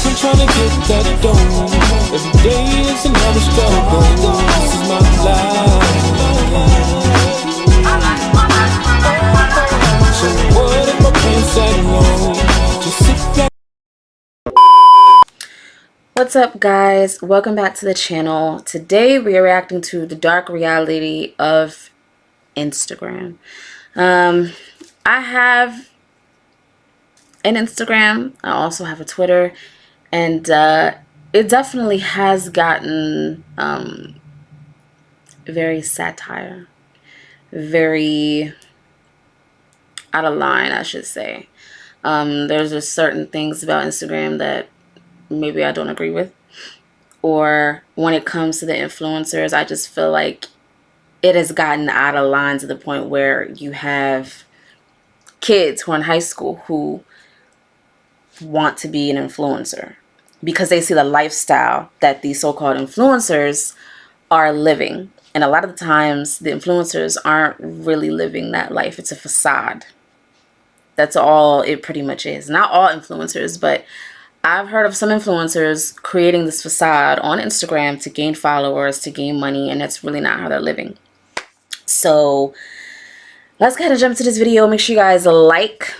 I'm trying to get that dough. Every day is another struggle. This is my life. So what if my plans said no? Just sit back. What's up, guys? Welcome back to the channel. Today we are reacting to the dark reality of Instagram. I have an Instagram. I also have a Twitter, and it definitely has gotten very satire, very out of line, I should say. There's just certain things about Instagram that maybe I don't agree with, or when it comes to the influencers, I just feel like it has gotten out of line to the point where you have kids who are in high school who want to be an influencer because they see the lifestyle that these so-called influencers are living. And a lot of the times the influencers aren't really living that life. It's a facade. That's all it pretty much is. Not all influencers, but I've heard of some influencers creating this facade on Instagram to gain followers, to gain money, and that's really not how they're living. So let's go ahead and jump into this video. Make sure you guys like,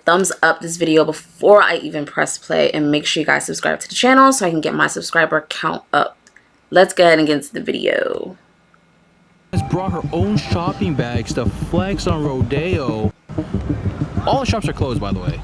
thumbs up this video before I even press play, and make sure you guys subscribe to the channel so I can get my subscriber count up. Let's go ahead and get into the video. Has brought her own shopping bags to flex on Rodeo. All the shops are closed, by the way.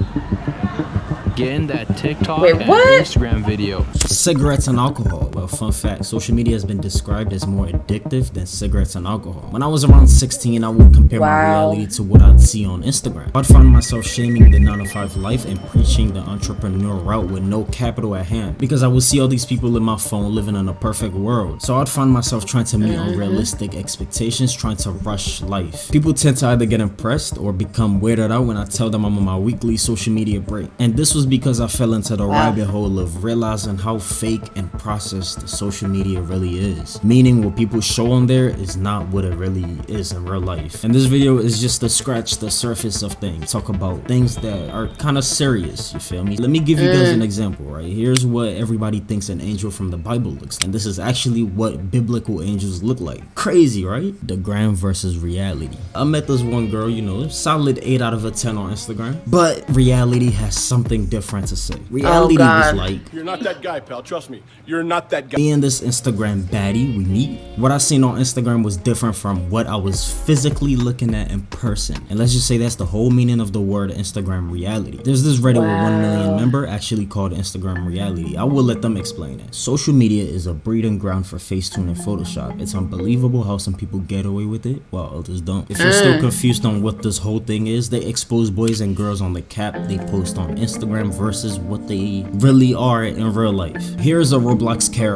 Getting that TikTok and Instagram video. Cigarettes and alcohol. Well, fun fact, social media has been described as more addictive than cigarettes and alcohol. When I was around 16, I would compare my reality to what I'd see on Instagram. I'd find myself shaming the 9-to-5 life and preaching the entrepreneur route with no capital at hand, because I would see all these people in my phone living in a perfect world. So I'd find myself trying to meet unrealistic expectations, trying to rush life. People tend to either get impressed or become weirded out when I tell them I'm on my weekly social media break. And this was because I fell into the rabbit hole of realizing how fake and processed social media really is. Meaning what people show on there is not what it really is in real life. And this video is just to scratch the surface of things. Talk about things that are kind of serious, you feel me? Let me give you guys an example, right? Here's what everybody thinks an angel from the Bible looks like. And this is actually what biblical angels look like. Crazy, right? The gram versus reality. I met this one girl, you know, solid 8 out of a 10 on Instagram. But reality has something different to say. Reality was like, you're not that guy, pal. Trust me, you're not that guy. Me and this Instagram baddie, we meet. What I seen on Instagram was different from what I was physically looking at in person. And let's just say that's the whole meaning of the word Instagram reality. There's this Reddit with 1 million member actually called Instagram reality. I will let them explain it. Social media is a breeding ground for Facetune and Photoshop. It's unbelievable how some people get away with it while others don't. If you're still confused on what this whole thing is, they expose boys and girls on the cap they post on Instagram versus what they really are in real life. Here's a Roblox character.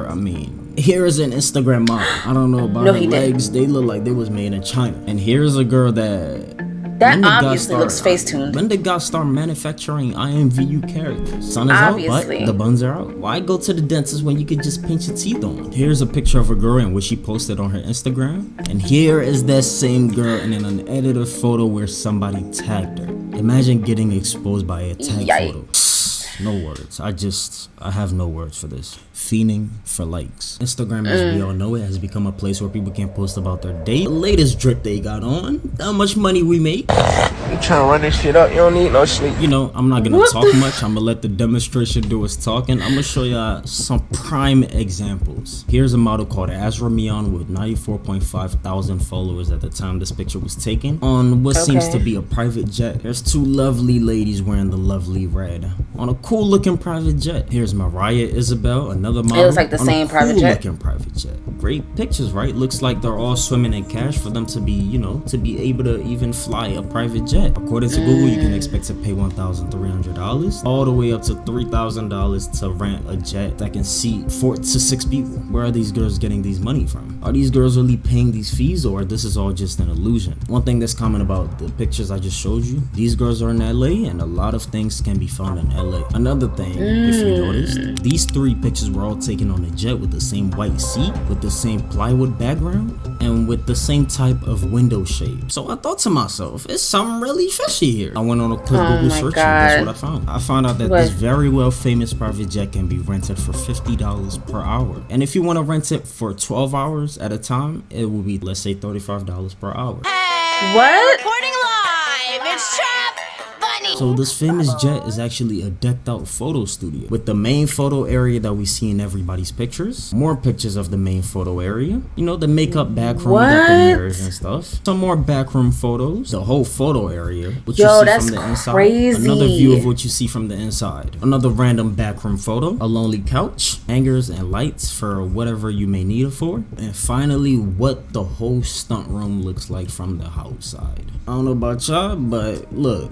Here is an Instagram model. I don't know about her legs. They look like they was made in China. And here's a girl that obviously looks Facetune. When did God start manufacturing IMVU characters? Sun is out, but the buns are out. Why go to the dentist when you could just pinch your teeth on? Here's a picture of a girl and what she posted on her Instagram. And here is that same girl in an unedited photo where somebody tagged her. Imagine getting exposed by a tag photo. No words. I have no words for this. Fiending for likes. Instagram, as we all know it, has become a place where people can post about their day, the latest drip they got on, how much money we make. You trying to run this shit up, you don't need no sleep. You know, I'm not gonna talk much. I'm gonna let the demonstration do its talking. I'm gonna show y'all some prime examples. Here's a model called Azra Mion with 94.5 thousand followers at the time this picture was taken on what seems to be a private jet. There's 2 lovely ladies wearing the lovely red on a cool looking private jet. Here's Mariah Isabel, another model. It looks like the same private jet. Looking private jet. Great pictures, right? Looks like they're all swimming in cash for them to be, you know, to be able to even fly a private jet. According to Google, you can expect to pay $1,300 all the way up to $3,000 to rent a jet that can seat 4 to 6 people. Where are these girls getting these money from? Are these girls really paying these fees, or this is all just an illusion? One thing that's common about the pictures I just showed you, these girls are in LA, and a lot of things can be found in LA. Another thing, if you noticed, these 3 pictures were all taken on a jet with the same white seat, with the same plywood background, and with the same type of window shape. So I thought to myself, it's something really fishy here. I went on a quick Google search and guess what I found? I found out that this very well famous private jet can be rented for $50 per hour. And if you want to rent it for 12 hours at a time, it will be, let's say, $35 per hour. What? Reporting live, it's Trap Bunny. So this famous jet is actually a decked out photo studio with the main photo area that we see in everybody's pictures, more pictures of the main photo area, you know, the makeup backroom, got the mirrors and stuff, some more backroom photos, the whole photo area, what you see from the inside, crazy. Another view of what you see from the inside, another random backroom photo, a lonely couch, hangers and lights for whatever you may need it for, and finally what the whole stunt room looks like from the outside. I don't know about y'all, but look,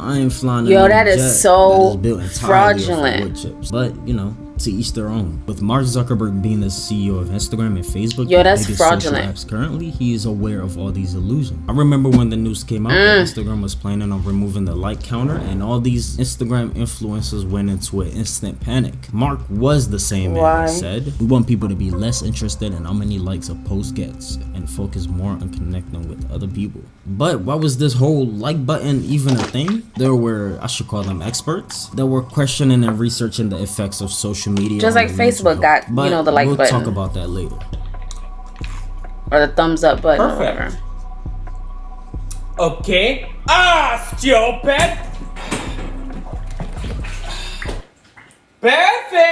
I ain't flying a that is jet so that is built entirely fraudulent. off of wood chips. But you know, to each their own. With Mark Zuckerberg being the CEO of Instagram and Facebook, the that's biggest fraudulent. social apps currently, he is aware of all these illusions. I remember when the news came out that Instagram was planning on removing the like counter, and all these Instagram influencers went into an instant panic. Mark was the same man that said, we want people to be less interested in how many likes a post gets and focus more on connecting with other people. But why was this whole like button even a thing? There were, I should call them experts, that were questioning and researching the effects of social media. Just like Facebook got, you know, the like we'll button. We'll talk about that later. Or the thumbs up button. Perfect. Okay. Stupid. Perfect.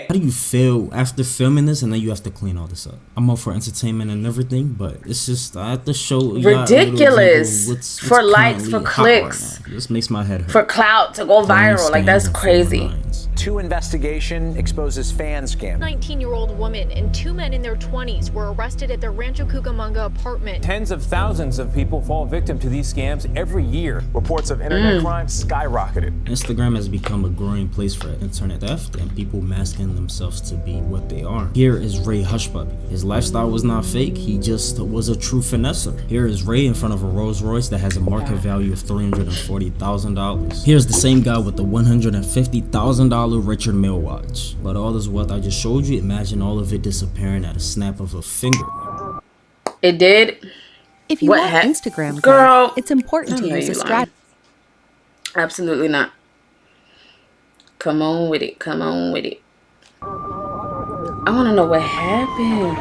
How do you feel after filming this and then you have to clean all this up? I'm all for entertainment and everything, but it's just, I have to show ridiculous what's for likes, for clicks. Right, this makes my head hurt. For clout, to go viral. Like, that's crazy. Two investigation exposes fan scam. 19-year-old woman and two men in their 20s were arrested at their Rancho Cucamonga apartment. Tens of thousands of people fall victim to these scams every year. Reports of internet crime skyrocketed. Instagram has become a growing place for internet theft and people masking themselves to be what they are. Here is Ray Hushpuppi. His lifestyle was not fake, he just was a true finesser. Here is Ray in front of a Rolls Royce that has a market value of $340,000. Here's the same guy with the $150,000 Richard Mille watch. But all this wealth I just showed you, imagine all of it disappearing at a snap of a finger. It did. If you want Instagram, girl, it's important to use a strategy. Absolutely not. Come on with it. Come on with it. I want to know what happened.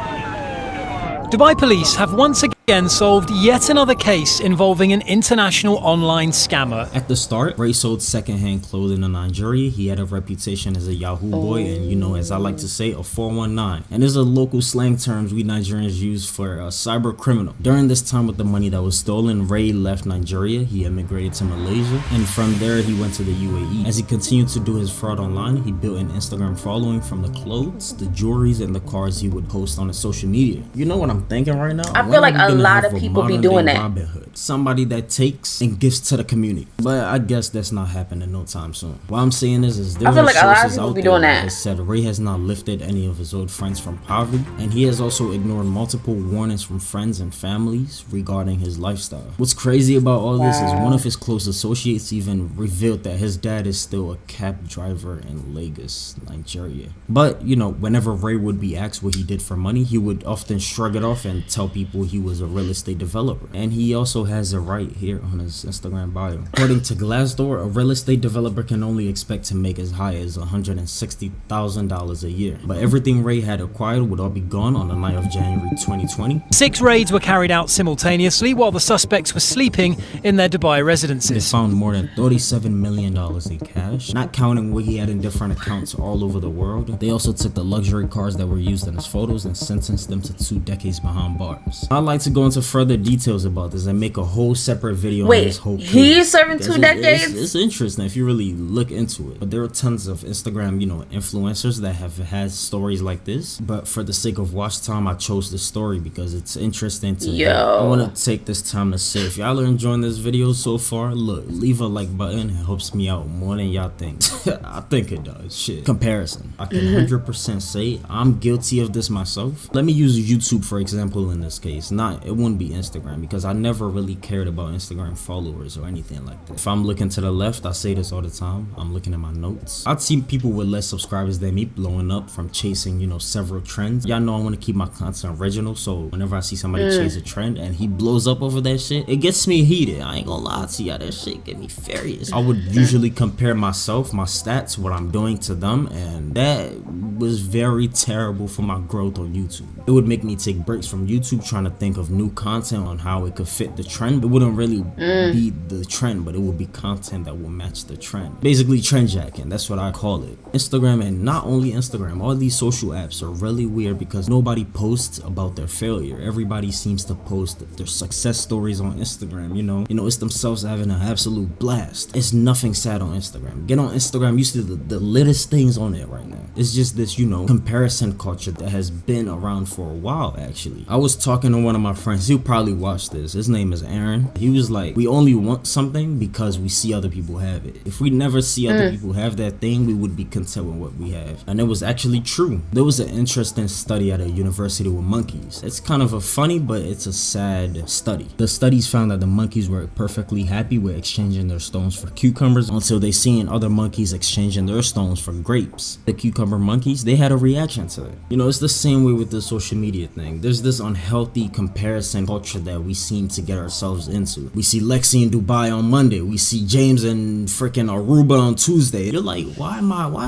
Dubai police have once again solved yet another case involving an international online scammer. At the start, Ray sold secondhand clothing in Nigeria. He had a reputation as a Yahoo boy and, you know, as I like to say, a 419. And these are local slang terms we Nigerians use for a cyber criminal. During this time with the money that was stolen, Ray left Nigeria. He immigrated to Malaysia, and from there he went to the UAE. As he continued to do his fraud online, he built an Instagram following from the clothes, the jewelries, and the cars he would post on his social media. You know what I'm thinking right now? I feel like a lot of people be doing that. Robin Hood, somebody that takes and gives to the community. But I guess that's not happening no time soon. What I'm saying is there are sources out there that has said Ray has not lifted any of his old friends from poverty, and he has also ignored multiple warnings from friends and families regarding his lifestyle. What's crazy about all this is one of his close associates even revealed that his dad is still a cab driver in Lagos, Nigeria. But, you know, whenever Ray would be asked what he did for money, he would often shrug it off and tell people he was a real estate developer. And he also has it right here on his Instagram bio. According to Glassdoor, a real estate developer can only expect to make as high as $160,000 a year. But everything Ray had acquired would all be gone on the night of January 2020. 6 raids were carried out simultaneously while the suspects were sleeping in their Dubai residences. They found more than $37 million in cash, not counting what he had in different accounts all over the world. They also took the luxury cars that were used in his photos and sentenced them to 2 decades behind bars. I'd like to go into further details about this and make a whole separate video on this whole case. He's serving 2 decades? It's interesting if you really look into it. But there are tons of Instagram, you know, influencers that have had stories like this. But for the sake of watch time, I chose this story because it's interesting to I want to take this time to say, if y'all are enjoying this video so far, look, leave a like button. It helps me out more than y'all think. I think it does. Shit. Comparison. I can 100% say I'm guilty of this myself. Let me use YouTube for example. example in this case. It wouldn't be Instagram, because I never really cared about Instagram followers or anything like that. If I'm looking to the left, I say this all the time, I'm looking at my notes, I'd see people with less subscribers than me blowing up from chasing, you know, several trends. Y'all know I want to keep my content original, so whenever I see somebody chase a trend and he blows up over that shit, it gets me heated. I ain't gonna lie to y'all, that shit get me furious. I would usually compare myself, my stats, what I'm doing to them, and that was very terrible for my growth on YouTube. It would make me take breaks from YouTube trying to think of new content on how it could fit the trend. It wouldn't really be the trend, but it would be content that will match the trend. Basically trend jacking, that's what I call it. Instagram, and not only Instagram, all these social apps are really weird because nobody posts about their failure. Everybody seems to post their success stories on Instagram, you know, it's themselves having an absolute blast. It's nothing sad on Instagram. Get on Instagram, you see the littest things on it right now. It's just this, you know, comparison culture that has been around for a while. Actually, I was talking to one of my friends, he'll probably watch this, his name is Aaron. He was like, we only want something because we see other people have it. If we never see other people have that thing, we would be content with what we have. And it was actually true. There was an interesting study at a university with monkeys. It's kind of a funny, but it's a sad study. The studies found that the monkeys were perfectly happy with exchanging their stones for cucumbers until they seen other monkeys exchanging their stones for grapes. The cucumber monkeys, they had a reaction to it. You know, it's the same way with the social media thing. There's this unhealthy comparison culture that we seem to get ourselves into. We see Lexi in Dubai on Monday, we see James in freaking Aruba on Tuesday. You're like, why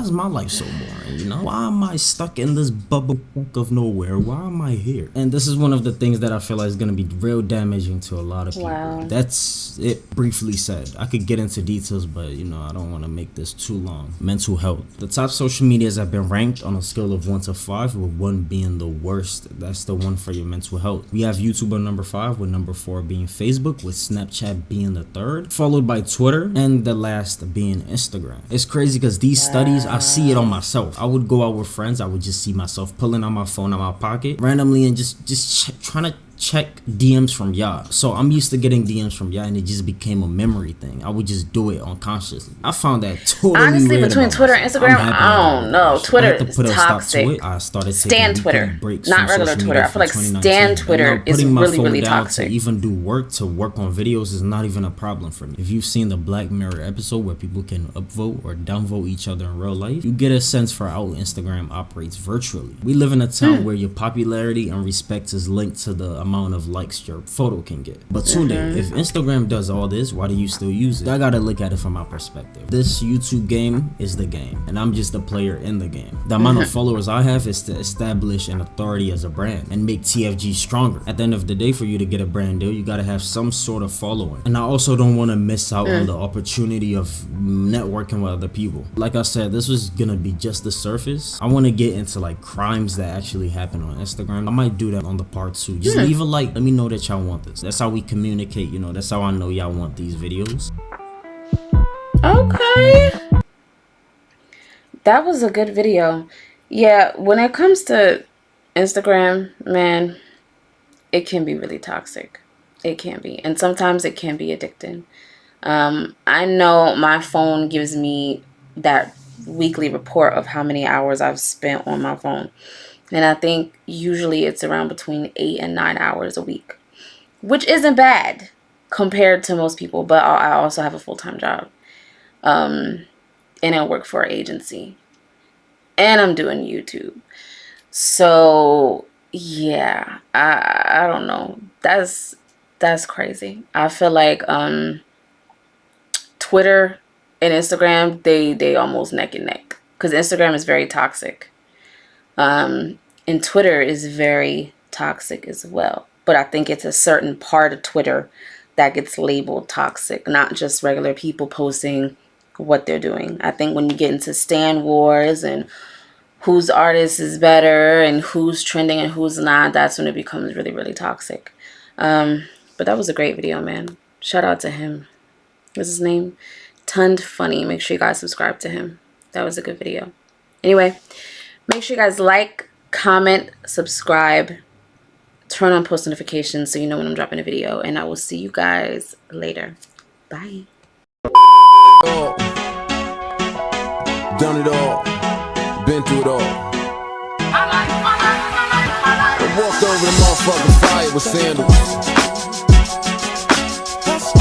is my life so boring, you know? Why am I stuck in this bubble of nowhere? Why am I here? And this is one of the things that I feel like is gonna be real damaging to a lot of people. Wow. That's it briefly said. I could get into details, but you know, I don't want to make this too long. Mental health. The top social medias have been ranked on a scale of 1 to 5, with 1 being the worst. That's the one for your mental health. We have YouTube on number 5, with number 4 being Facebook, with Snapchat being the 3rd, followed by Twitter, and the last being Instagram. It's crazy because these studies, I see it on myself. I would go out with friends, I would just see myself pulling out my phone out my pocket randomly and just trying to check DMs from y'all. So I'm used to getting DMs from y'all, and it just became a memory thing. I would just do it unconsciously. I found that totally honestly weird. Between Twitter and Instagram, I don't know. Twitter is toxic. I started Stan Twitter, not regular Twitter. I feel like Stan Twitter is really toxic. To even do work on videos is not even a problem for me. If you've seen the Black Mirror episode where people can upvote or downvote each other in real life, you get a sense for how Instagram operates virtually. We live in a town where your popularity and respect is linked to the amount of likes your photo can get. But Tunde, if Instagram does all this, why do you still use it? I gotta look at it from my perspective. This YouTube game is the game, and I'm just a player in the game. The amount of followers I have is to establish an authority as a brand and make TFG stronger. At the end of the day, for you to get a brand deal, you gotta have some sort of following. And I also don't want to miss out on the opportunity of networking with other people. Like I said, this was gonna be just the surface. I want to get into like crimes that actually happen on Instagram. I might do that on the part 2. Just leave a like, let me know that y'all want this. That's how we communicate, you know, that's how I know y'all want these videos. Okay, that was a good video. Yeah, when it comes to Instagram, man, it can be really toxic. It can be, and sometimes it can be addicting. I know my phone gives me that weekly report of how many hours I've spent on my phone, and I think usually it's around between 8 and 9 hours a week, which isn't bad compared to most people. But I also have a full-time job, and I work for an agency, and I'm doing YouTube. So yeah, I don't know. That's crazy. I feel like Twitter and Instagram, they almost neck and neck, because Instagram is very toxic. And Twitter is very toxic as well. But I think it's a certain part of Twitter that gets labeled toxic, not just regular people posting what they're doing. I think when you get into Stan Wars and whose artist is better and who's trending and who's not, that's when it becomes really, really toxic. But that was a great video, man. Shout out to him. What's his name? Tund Funny. Make sure you guys subscribe to him. That was a good video. Anyway, make sure you guys like, comment, subscribe, turn on post notifications so you know when I'm dropping a video, and I will see you guys later. Bye. Done it all, been through it all. walked over the motherfucking fire with sandals.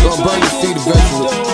Gonna burn your feet eventually.